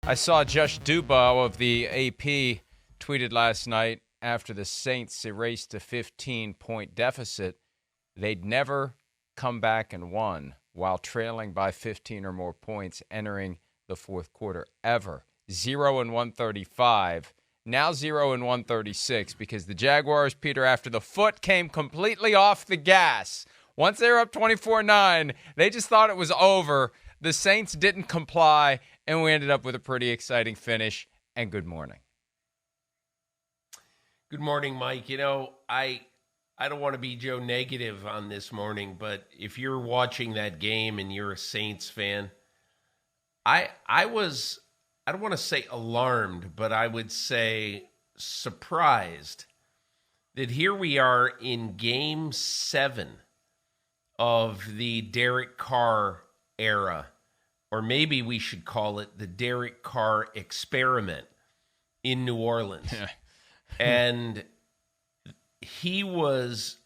I saw Josh Dubois of the AP tweeted last night after the Saints erased a 15-point deficit, they'd never come back and won while trailing by 15 or more points entering the fourth quarter ever. 0-135, now 0-136 because the Jaguars, Peter, after the foot came completely off the gas, once they were up 24-9, they just thought it was over. The Saints didn't comply, and we ended up with a pretty exciting finish. And good morning. Good morning, Mike. I don't want to be Joe negative on this morning, but if you're watching that game and you're a Saints fan, I don't want to say alarmed, but I would say surprised that here we are in Game 7 of the Derek Carr era, or maybe we should call it the Derek Carr experiment in New Orleans. And he was,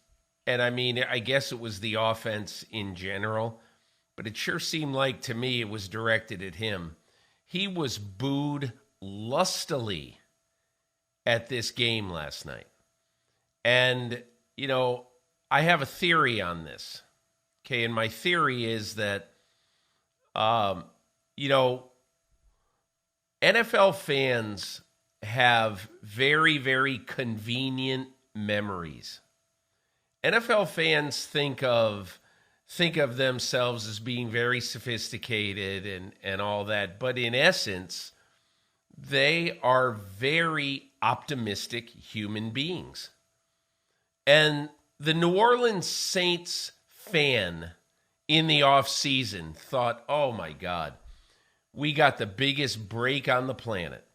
and I mean, I guess it was the offense in general, but it sure seemed like to me it was directed at him. He was booed lustily at this game last night. And, I have a theory on this. Okay, and my theory is that, NFL fans have very, very convenient memories. NFL fans think of themselves as being very sophisticated and all that, but in essence, they are very optimistic human beings. And the New Orleans Saints fan in the offseason thought, oh my God, we got the biggest break on the planet.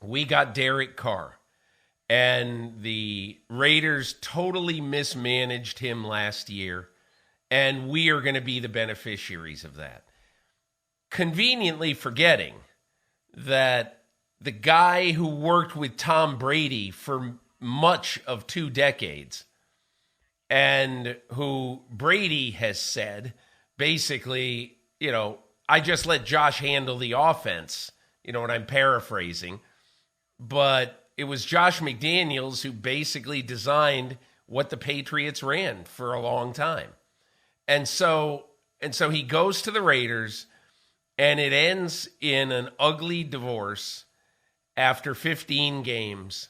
We got Derek Carr. And the Raiders totally mismanaged him last year. And we are going to be the beneficiaries of that. Conveniently forgetting that the guy who worked with Tom Brady for much of 2 decades, and who Brady has said, basically, I just let Josh handle the offense, and I'm paraphrasing, but it was Josh McDaniels who basically designed what the Patriots ran for a long time. And so he goes to the Raiders, and it ends in an ugly divorce after 15 games.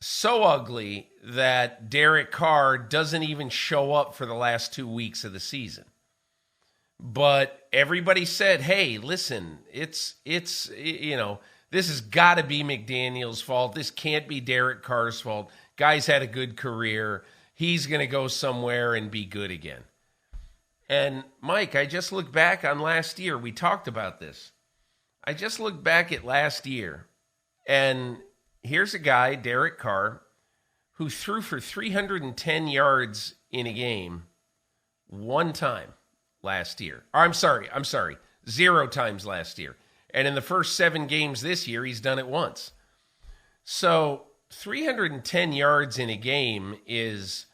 So ugly that Derek Carr doesn't even show up for the last 2 weeks of the season. But everybody said, hey, listen, it's this has got to be McDaniels' fault. This can't be Derek Carr's fault. Guy's had a good career. He's going to go somewhere and be good again. And, Mike, I just looked back on last year. We talked about this. I just looked back at last year, and here's a guy, Derek Carr, who threw for 310 yards in a game one time last year. I'm sorry, 0 times last year. And in the first 7 games this year, he's done it once. So 310 yards in a game is,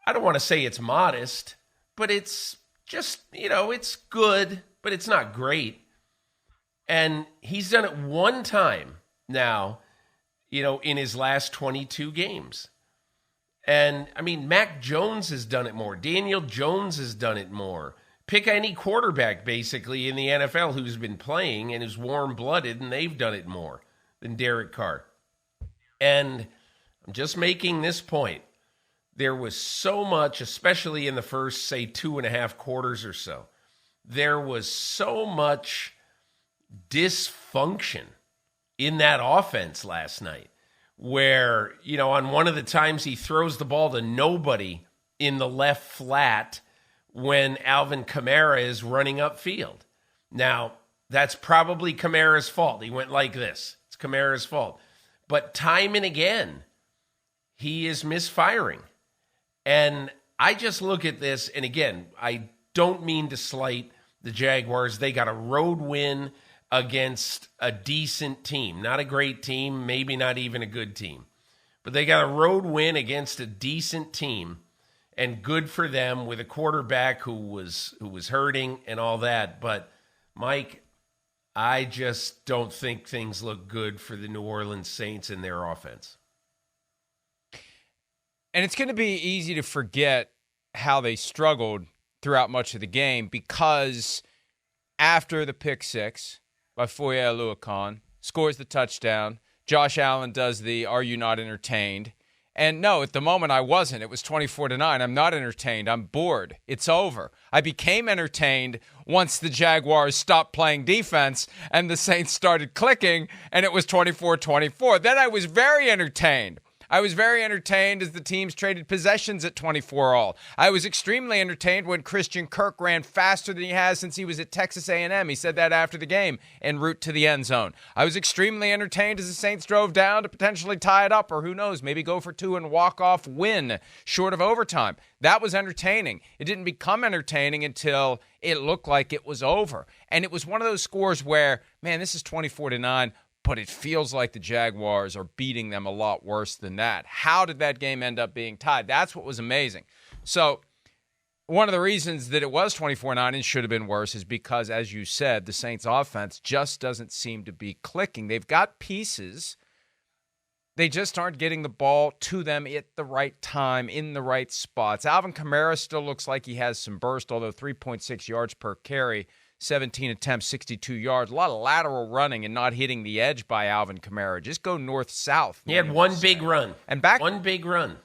I don't want to say it's modest, but it's just, it's good, but it's not great. And he's done it one time now, in his last 22 games. And, Mac Jones has done it more. Daniel Jones has done it more. Pick any quarterback, basically, in the NFL who's been playing and is warm-blooded, and they've done it more than Derek Carr. And I'm just making this point. There was so much, especially in the first, say, 2.5 quarters or so, there was so much dysfunction in that offense last night where, on one of the times he throws the ball to nobody in the left flat when Alvin Kamara is running upfield. Now, that's probably Kamara's fault. He went like this. It's Kamara's fault. But time and again, he is misfiring. And I just look at this, and again, I don't mean to slight the Jaguars. They got a road win against a decent team. Not a great team, maybe not even a good team. But they got a road win against a decent team, and good for them with a quarterback who was hurting and all that. But, Mike, I just don't think things look good for the New Orleans Saints and their offense. And it's going to be easy to forget how they struggled throughout much of the game because after the pick six by Foye Oluokun, scores the touchdown, Josh Allen does the "Are you not entertained?" And no, at the moment I wasn't. It was 24-9. I'm not entertained. I'm bored. It's over. I became entertained once the Jaguars stopped playing defense and the Saints started clicking, and it was 24-24. Then I was very entertained. I was very entertained as the teams traded possessions at 24-all. I was extremely entertained when Christian Kirk ran faster than he has since he was at Texas A&M. He said that after the game en route to the end zone. I was extremely entertained as the Saints drove down to potentially tie it up or who knows, maybe go for two and walk off win short of overtime. That was entertaining. It didn't become entertaining until it looked like it was over. And it was one of those scores where, man, this is 24-9. But it feels like the Jaguars are beating them a lot worse than that. How did that game end up being tied? That's what was amazing. So one of the reasons that it was 24-9 and should have been worse is because, as you said, the Saints offense just doesn't seem to be clicking. They've got pieces. They just aren't getting the ball to them at the right time, in the right spots. Alvin Kamara still looks like he has some burst, although 3.6 yards per carry. 17 attempts, 62 yards. A lot of lateral running and not hitting the edge by Alvin Kamara. Just go north-south. He had one big run. And back one big run.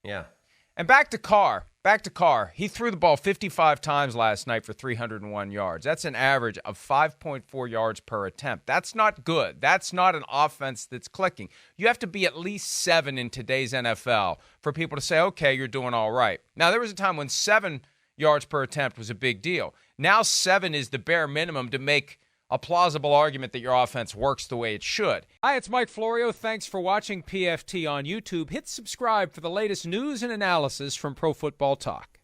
Yeah. And back to Carr. He threw the ball 55 times last night for 301 yards. That's an average of 5.4 yards per attempt. That's not good. That's not an offense that's clicking. You have to be at least 7 in today's NFL for people to say, okay, you're doing all right. Now, there was a time when 7 yards per attempt was a big deal. Now 7 is the bare minimum to make a plausible argument that your offense works the way it should. Hi, it's Mike Florio. Thanks for watching PFT on YouTube. Hit subscribe for the latest news and analysis from Pro Football Talk.